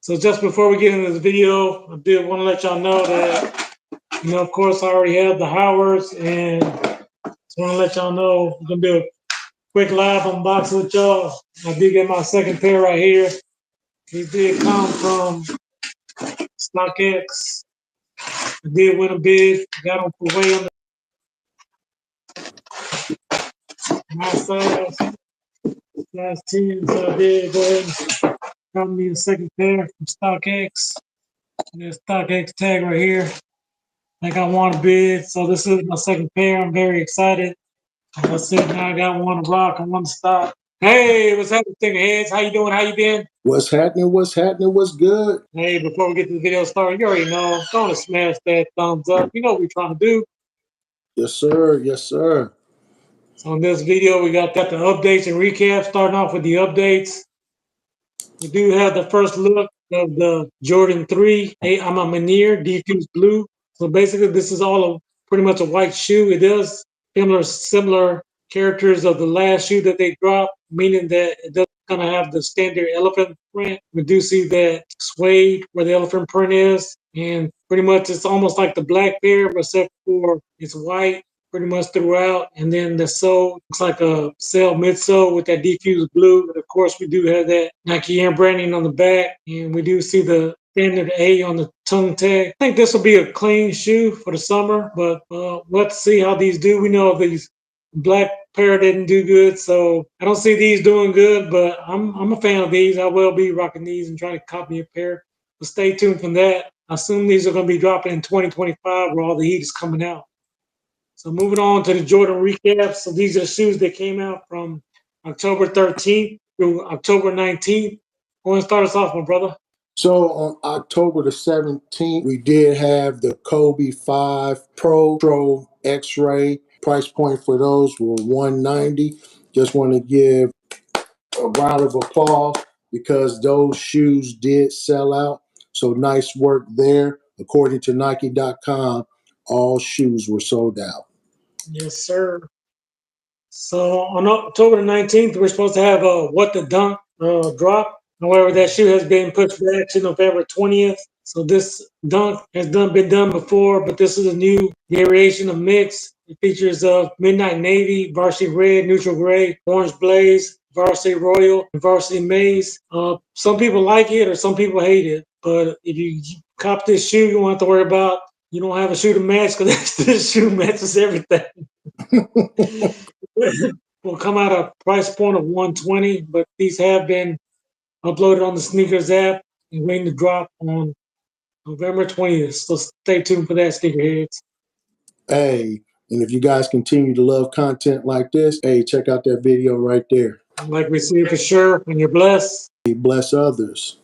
So just before we get into this video, I did want to let y'all know that, of course, I already have the Howards, and just want to let y'all know I'm going to do a quick live unboxing with y'all. I did get my second pair right here. These did come from StockX. I did win a bid. Got them for way under my size 10. So I did go ahead and got me a second pair from StockX. There's StockX tag right here. I got one bid, so this is my second pair. I'm very excited. That's it. Now I got one to rock and one to stock. Hey, what's happening, Thinker Heads? How you doing? How you been? What's happening? What's happening? What's good? Hey, before we get to the video started, you already know. Go and smash that thumbs up. You know what we're trying to do. Yes, sir. Yes, sir. So in this video, we got the updates and recaps. Starting off with the updates. We do have the first look of the Jordan 3 A Ma Maniére Diffused Blue. So basically, this is all pretty much a white shoe. It does similar characters of the last shoe that they dropped, meaning that it doesn't kind of have the standard elephant print. We do see that suede where the elephant print is, and pretty much it's almost like the black pair, except for it's white pretty much throughout. And then the sole looks like a midsole with that diffused blue. And of course, we do have that Nike Air branding on the back, and we do see the standard A on the tongue tag. I think this will be a clean shoe for the summer, but let's see how these do. We know these black pair didn't do good, so I don't see these doing good, but I'm a fan of these. I will be rocking these and trying to copy a pair. But stay tuned for that. I assume these are going to be dropping in 2025 where all the heat is coming out. So moving on to the Jordan recap. So these are the shoes that came out from October 13th through October 19th. Go and start us off, my brother. So on October the 17th, we did have the Kobe 5 Pro X-Ray. Price point for those were $190. Just want to give a round of applause because those shoes did sell out. So nice work there. According to Nike.com, all shoes were sold out. Yes, sir. So on October the 19th, we're supposed to have a What the Dunk drop. However, that shoe has been pushed back to November 20th. So this dunk has been done before, but this is a new variation of mix. It features Midnight Navy, Varsity Red, Neutral Gray, Orange Blaze, Varsity Royal, and Varsity Maze. Some people like it or some people hate it. But if you cop this shoe, you don't have to worry about you don't have a shoe to match because this shoe matches everything. Will come out a price point of $120, but these have been uploaded on the Sneakers app and waiting to drop on November 20th. So stay tuned for that, Sneakerheads. Hey, and if you guys continue to love content like this, hey, check out that video right there. Like we see for sure, and you're blessed. Bless others.